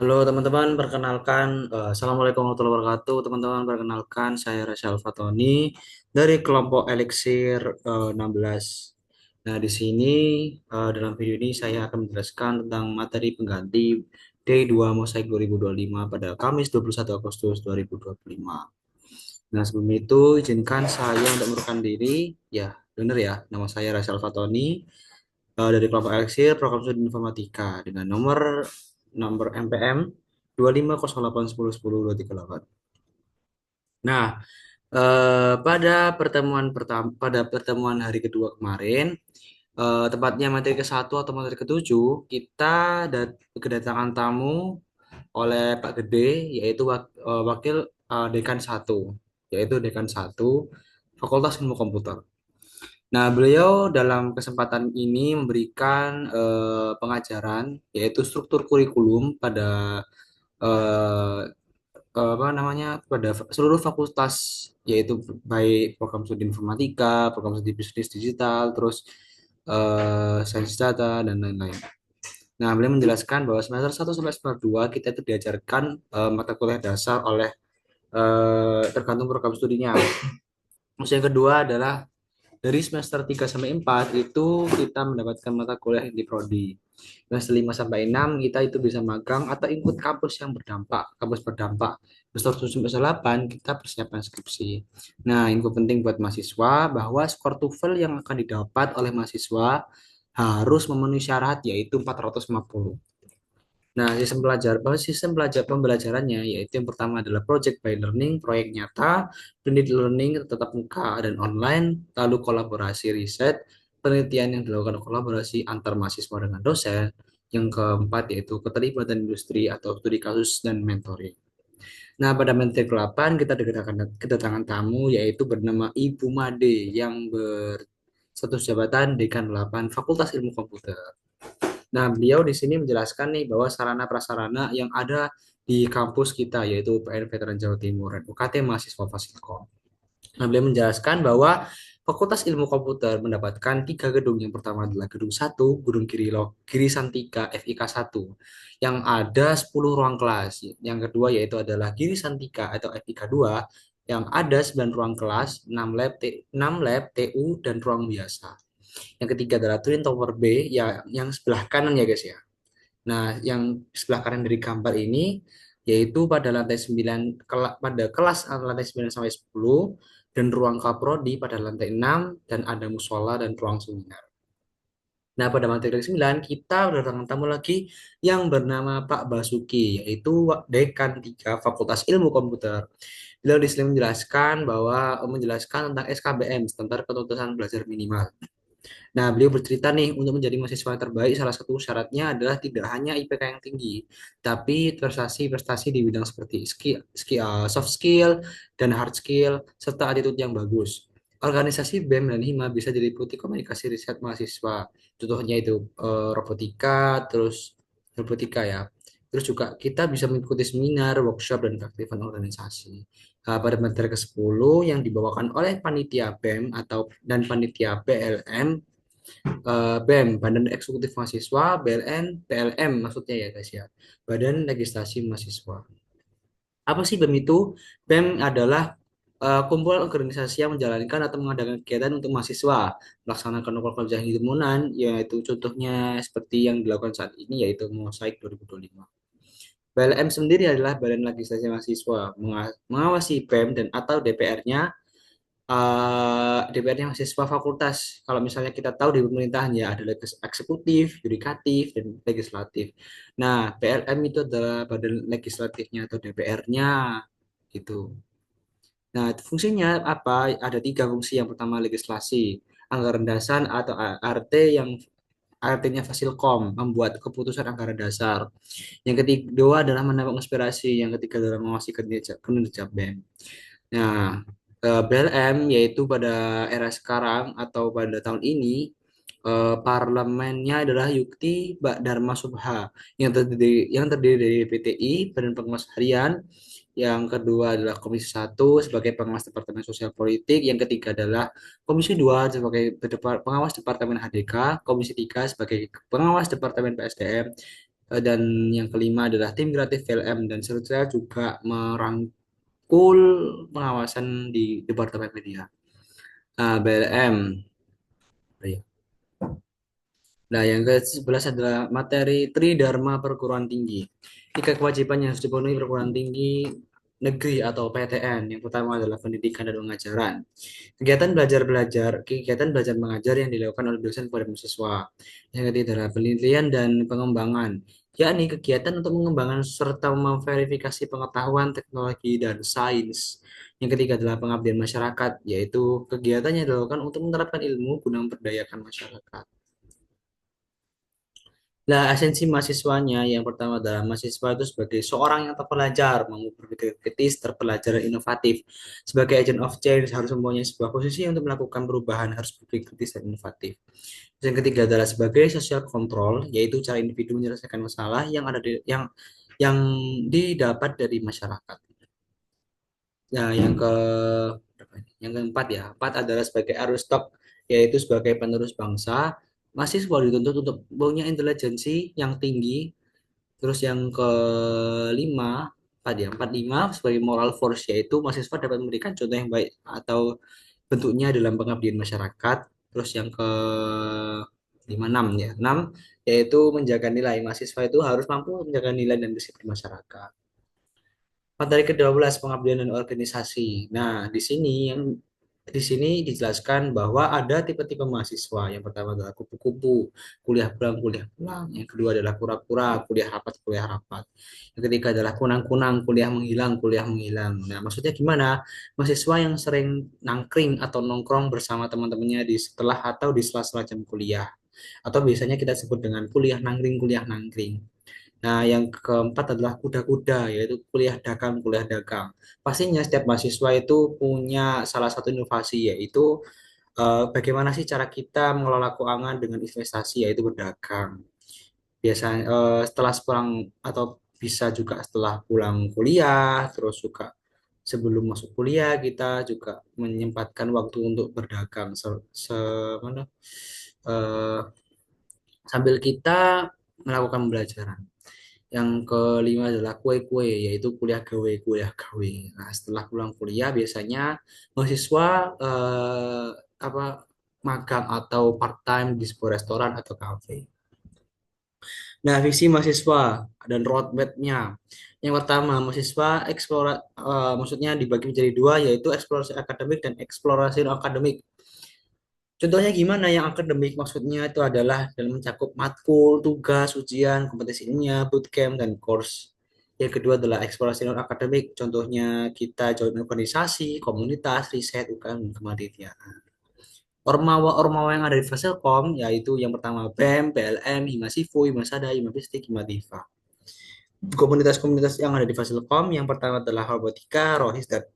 Halo teman-teman, perkenalkan, Assalamualaikum warahmatullahi wabarakatuh. Teman-teman, perkenalkan saya Rasya Alfatoni dari kelompok Elixir 16. Nah, di sini dalam video ini saya akan menjelaskan tentang materi pengganti D2 Mosaik 2025 pada Kamis 21 Agustus 2025. Nah, sebelum itu izinkan saya untuk menurunkan diri. Ya, benar ya, nama saya Rasya Alfatoni dari kelompok Elixir program studi informatika dengan nomor nomor MPM 2508101028. Nah, pada pertemuan hari kedua kemarin, tepatnya materi ke-1 atau materi ke-7, kita kedatangan tamu oleh Pak Gede, yaitu wakil dekan 1, yaitu dekan 1 Fakultas Ilmu Komputer. Nah, beliau dalam kesempatan ini memberikan pengajaran, yaitu struktur kurikulum pada eh, apa namanya, pada seluruh fakultas, yaitu baik program studi informatika, program studi bisnis digital, terus sains data dan lain-lain. Nah, beliau menjelaskan bahwa semester 1 sampai semester 2 kita itu diajarkan mata kuliah dasar oleh tergantung program studinya. Terus yang kedua adalah dari semester 3 sampai 4 itu kita mendapatkan mata kuliah yang di prodi. Semester 5 sampai 6 kita itu bisa magang atau ikut kampus yang berdampak, kampus berdampak. Semester 7 sampai 8 kita persiapan skripsi. Nah, info penting buat mahasiswa bahwa skor TOEFL yang akan didapat oleh mahasiswa harus memenuhi syarat yaitu 450. Nah, sistem belajar pembelajarannya yaitu yang pertama adalah project by learning, proyek nyata, blended learning tetap muka dan online, lalu kolaborasi riset, penelitian yang dilakukan kolaborasi antar mahasiswa dengan dosen. Yang keempat yaitu keterlibatan industri atau studi kasus dan mentoring. Nah, pada menteri ke-8 kita kedatangan tamu yaitu bernama Ibu Made yang berstatus jabatan Dekan 8 Fakultas Ilmu Komputer. Nah, beliau di sini menjelaskan nih bahwa sarana prasarana yang ada di kampus kita yaitu UPN Veteran Jawa Timur dan UKT mahasiswa Fasilkom. Nah, beliau menjelaskan bahwa Fakultas Ilmu Komputer mendapatkan 3 gedung. Yang pertama adalah gedung 1, Gedung Giri Santika FIK 1, yang ada 10 ruang kelas. Yang kedua yaitu adalah Giri Santika atau FIK 2, yang ada 9 ruang kelas, 6 lab, TU, dan ruang biasa. Yang ketiga adalah Twin Tower B, ya, yang sebelah kanan ya guys ya. Nah, yang sebelah kanan dari gambar ini yaitu pada lantai 9, pada kelas lantai 9 sampai 10, dan ruang kaprodi pada lantai 6, dan ada musola dan ruang seminar. Nah, pada materi 9 kita berdatang tamu lagi yang bernama Pak Basuki, yaitu Dekan 3 Fakultas Ilmu Komputer. Beliau di sini menjelaskan tentang SKBM, Standar Ketuntutan Belajar Minimal. Nah, beliau bercerita nih, untuk menjadi mahasiswa yang terbaik, salah satu syaratnya adalah tidak hanya IPK yang tinggi, tapi prestasi-prestasi di bidang seperti soft skill dan hard skill, serta attitude yang bagus. Organisasi BEM dan HIMA bisa diliputi komunikasi riset mahasiswa. Contohnya itu robotika ya. Terus juga kita bisa mengikuti seminar, workshop, dan keaktifan organisasi. Pada materi ke-10 yang dibawakan oleh panitia BEM dan panitia BLM, BEM, Badan Eksekutif Mahasiswa, BLN, PLM maksudnya ya guys ya, Badan Legislasi Mahasiswa. Apa sih BEM itu? BEM adalah kumpulan organisasi yang menjalankan atau mengadakan kegiatan untuk mahasiswa, melaksanakan program kerja himpunan, yaitu contohnya seperti yang dilakukan saat ini, yaitu Mosaik 2025. BLM sendiri adalah Badan Legislasi Mahasiswa, mengawasi BEM dan atau DPR-nya, DPR-nya mahasiswa fakultas. Kalau misalnya kita tahu di pemerintahan ya ada eksekutif, yudikatif, dan legislatif. Nah, PLM itu adalah badan legislatifnya atau DPR-nya gitu. Nah, fungsinya apa? Ada 3 fungsi. Yang pertama legislasi, anggaran dasar atau ART, yang artinya Fasilkom, membuat keputusan anggaran dasar. Yang kedua adalah menampung inspirasi. Yang ketiga adalah mengawasi kinerja BEM. Nah, BLM yaitu pada era sekarang atau pada tahun ini, parlemennya adalah Yukti Mbak Dharma Subha, yang terdiri dari PTI, Badan Pengawas Harian. Yang kedua adalah Komisi 1 sebagai pengawas Departemen Sosial Politik. Yang ketiga adalah Komisi 2 sebagai pengawas Departemen HDK, Komisi 3 sebagai pengawas Departemen PSDM, Dan yang kelima adalah tim kreatif film dan serta juga merangkul pengawasan di Departemen Media. BLM. Nah, yang ke-11 adalah materi Tridharma Perguruan Tinggi. Tiga kewajiban yang harus dipenuhi perguruan tinggi negeri atau PTN. Yang pertama adalah pendidikan dan pengajaran. Kegiatan belajar mengajar yang dilakukan oleh dosen kepada mahasiswa. Yang ketiga adalah penelitian dan pengembangan, yakni kegiatan untuk mengembangkan serta memverifikasi pengetahuan, teknologi, dan sains. Yang ketiga adalah pengabdian masyarakat, yaitu kegiatan yang dilakukan untuk menerapkan ilmu guna memberdayakan masyarakat. Nah, esensi mahasiswanya yang pertama adalah mahasiswa itu sebagai seorang yang terpelajar, mampu berpikir kritis, terpelajar, dan inovatif. Sebagai agent of change harus mempunyai sebuah posisi untuk melakukan perubahan, harus berpikir kritis dan inovatif. Yang ketiga adalah sebagai social control, yaitu cara individu menyelesaikan masalah yang didapat dari masyarakat. Nah, yang keempat ya, empat adalah sebagai arustok, yaitu sebagai penerus bangsa. Mahasiswa dituntut untuk punya intelijensi yang tinggi. Terus yang kelima, empat lima sebagai moral force, yaitu mahasiswa dapat memberikan contoh yang baik atau bentuknya dalam pengabdian masyarakat. Terus yang ke lima enam ya, enam yaitu menjaga nilai. Mahasiswa itu harus mampu menjaga nilai dan disiplin masyarakat. Materi ke-12 pengabdian dan organisasi. Nah, di sini dijelaskan bahwa ada tipe-tipe mahasiswa. Yang pertama adalah kupu-kupu, kuliah pulang, kuliah pulang. Yang kedua adalah kura-kura, kuliah rapat, kuliah rapat. Yang ketiga adalah kunang-kunang, kuliah menghilang, kuliah menghilang. Nah, maksudnya gimana? Mahasiswa yang sering nangkring atau nongkrong bersama teman-temannya di setelah atau di sela-sela jam kuliah. Atau biasanya kita sebut dengan kuliah nangkring, kuliah nangkring. Nah, yang keempat adalah kuda-kuda, yaitu kuliah dagang, kuliah dagang. Pastinya setiap mahasiswa itu punya salah satu inovasi, yaitu bagaimana sih cara kita mengelola keuangan dengan investasi, yaitu berdagang. Biasanya setelah pulang atau bisa juga setelah pulang kuliah, terus juga sebelum masuk kuliah kita juga menyempatkan waktu untuk berdagang mana, eh, sambil kita melakukan pembelajaran. Yang kelima adalah kue-kue, yaitu kuliah gawe, kuliah gawe. Nah, setelah pulang kuliah biasanya mahasiswa apa magang atau part time di sebuah restoran atau kafe. Nah, visi mahasiswa dan roadmap-nya. Yang pertama, mahasiswa maksudnya dibagi menjadi dua, yaitu eksplorasi akademik dan eksplorasi non akademik. Contohnya gimana yang akademik? Maksudnya itu adalah dalam mencakup matkul, tugas, ujian, kompetisi ilmiah, bootcamp, dan course. Yang kedua adalah eksplorasi non akademik. Contohnya kita join organisasi, komunitas, riset, UKM, dan kemandirian. Ormawa-ormawa yang ada di Fasilkom, yaitu yang pertama BEM, PLM, Himasifu, Himasada, Himabistik, Himadifa. Komunitas-komunitas yang ada di Fasilkom, yang pertama adalah robotika, rohis, dan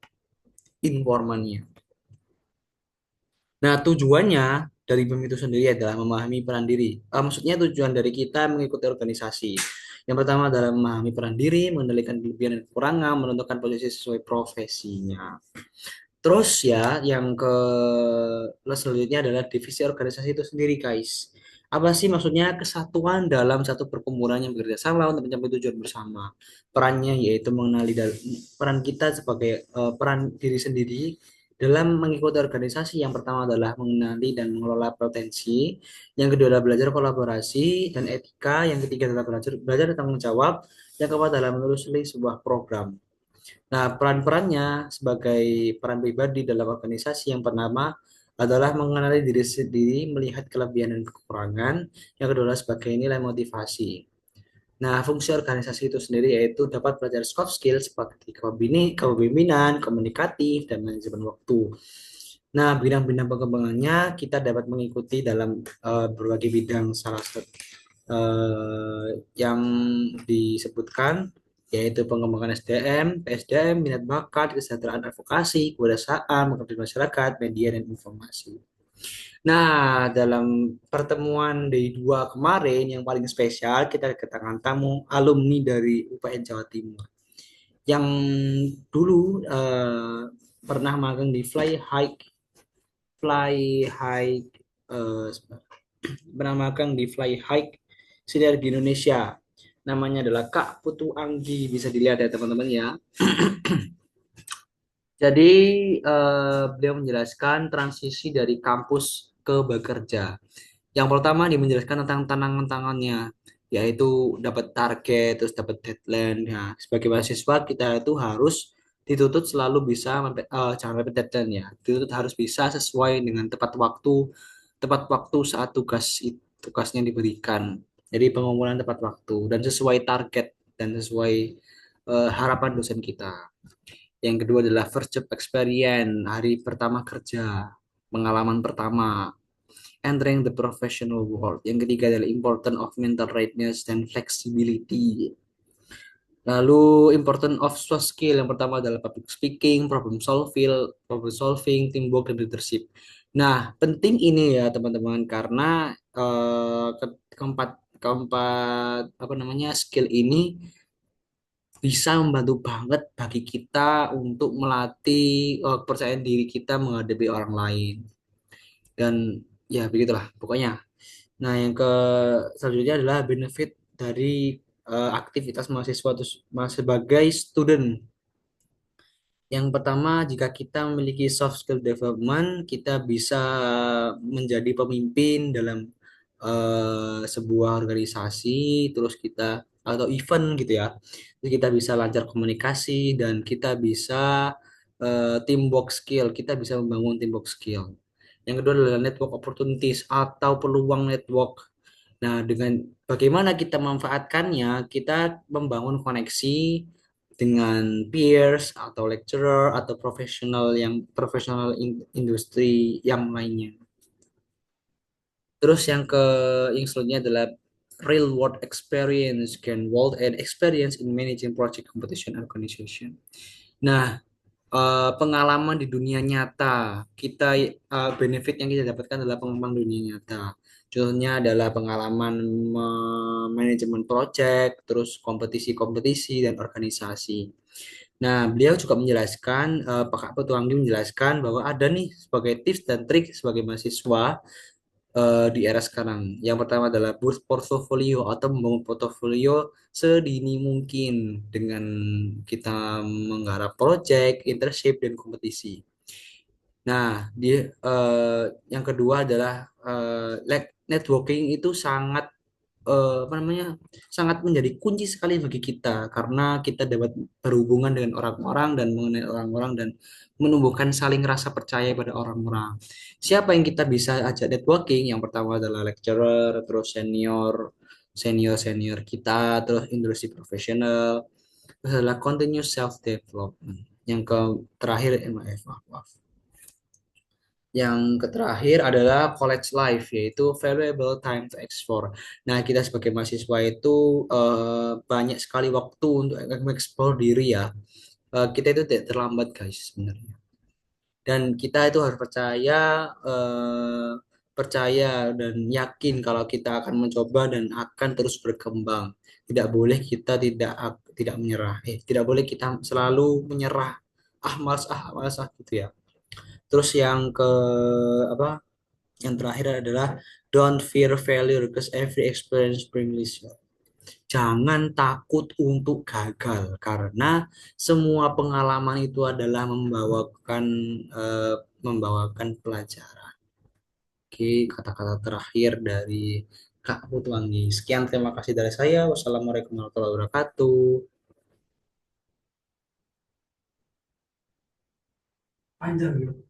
informannya. Nah, tujuannya dari BEM itu sendiri adalah memahami peran diri. Maksudnya tujuan dari kita mengikuti organisasi. Yang pertama adalah memahami peran diri, mengendalikan kelebihan dan kekurangan, menentukan posisi sesuai profesinya. Terus ya, yang ke selanjutnya adalah divisi organisasi itu sendiri, guys. Apa sih maksudnya kesatuan dalam satu perkumpulan yang bekerja sama untuk mencapai tujuan bersama? Perannya yaitu mengenali peran kita sebagai peran diri sendiri dalam mengikuti organisasi. Yang pertama adalah mengenali dan mengelola potensi. Yang kedua adalah belajar kolaborasi dan etika. Yang ketiga adalah belajar tanggung jawab. Yang keempat adalah menelusuri sebuah program. Nah, peran-perannya sebagai peran pribadi dalam organisasi yang pertama adalah mengenali diri sendiri, melihat kelebihan dan kekurangan. Yang kedua adalah sebagai nilai motivasi. Nah, fungsi organisasi itu sendiri yaitu dapat belajar soft skill seperti kepemimpinan, komunikatif, dan manajemen waktu. Nah, bidang-bidang pengembangannya kita dapat mengikuti dalam berbagai bidang salah satu yang disebutkan yaitu pengembangan SDM, PSDM, minat bakat, kesejahteraan advokasi, kewirausahaan, mengabdi masyarakat, media dan informasi. Nah, dalam pertemuan D2 kemarin yang paling spesial kita kedatangan tamu alumni dari UPN Jawa Timur yang dulu pernah magang di Fly High eh, pernah magang di Fly High Sinergi Indonesia. Namanya adalah Kak Putu Anggi, bisa dilihat ya teman-teman ya. Jadi beliau menjelaskan transisi dari kampus ke bekerja. Yang pertama dia menjelaskan tentang tantangan-tantangannya, yaitu dapat target, terus dapat deadline. Nah, sebagai mahasiswa kita itu harus dituntut selalu bisa jangan mepet deadline ya. Dituntut harus bisa sesuai dengan tepat waktu saat tugasnya diberikan. Jadi pengumpulan tepat waktu dan sesuai target dan sesuai harapan dosen kita. Yang kedua adalah first job experience, hari pertama kerja, pengalaman pertama, entering the professional world. Yang ketiga adalah important of mental readiness dan flexibility. Lalu important of soft skill, yang pertama adalah public speaking, problem solving, teamwork dan leadership. Nah, penting ini ya teman-teman karena keempat keempat apa namanya skill ini bisa membantu banget bagi kita untuk melatih kepercayaan diri kita menghadapi orang lain. Dan ya begitulah pokoknya. Nah, yang ke selanjutnya adalah benefit dari aktivitas mahasiswa sebagai student. Yang pertama, jika kita memiliki soft skill development, kita bisa menjadi pemimpin dalam sebuah organisasi, terus kita atau event gitu ya. Terus kita bisa lancar komunikasi dan kita bisa teamwork skill, kita bisa membangun teamwork skill. Yang kedua adalah network opportunities atau peluang network. Nah, dengan bagaimana kita memanfaatkannya, kita membangun koneksi dengan peers atau lecturer atau profesional industri yang lainnya. Terus yang selanjutnya adalah real world experience, gain world and experience in managing project competition organization. Nah, pengalaman di dunia nyata. Benefit yang kita dapatkan adalah pengalaman dunia nyata. Contohnya adalah pengalaman manajemen project, terus kompetisi-kompetisi dan organisasi. Nah, beliau juga menjelaskan, Pak Petuanggi menjelaskan bahwa ada nih sebagai tips dan trik sebagai mahasiswa di era sekarang. Yang pertama adalah boost portfolio atau membangun portfolio sedini mungkin dengan kita menggarap project, internship, dan kompetisi. Nah, yang kedua adalah networking itu sangat apa namanya sangat menjadi kunci sekali bagi kita karena kita dapat berhubungan dengan orang-orang dan mengenai orang-orang dan menumbuhkan saling rasa percaya pada orang-orang. Siapa yang kita bisa ajak networking? Yang pertama adalah lecturer, terus senior kita, terus industri profesional, terus adalah continuous self development. Yang terakhir, maaf. Yang terakhir adalah college life, yaitu valuable time to explore. Nah, kita sebagai mahasiswa itu banyak sekali waktu untuk mengeksplor diri ya. Kita itu tidak terlambat, guys, sebenarnya. Dan kita itu harus percaya dan yakin kalau kita akan mencoba dan akan terus berkembang. Tidak boleh kita tidak menyerah. Tidak boleh kita selalu menyerah. Malas ah gitu ya. Terus yang ke apa? Yang terakhir adalah don't fear failure because every experience brings lesson. Jangan takut untuk gagal karena semua pengalaman itu adalah eh, membawakan pelajaran. Oke, kata-kata terakhir dari Kak Putuanggi. Sekian, terima kasih dari saya. Wassalamualaikum warahmatullahi wabarakatuh. Panjang ya.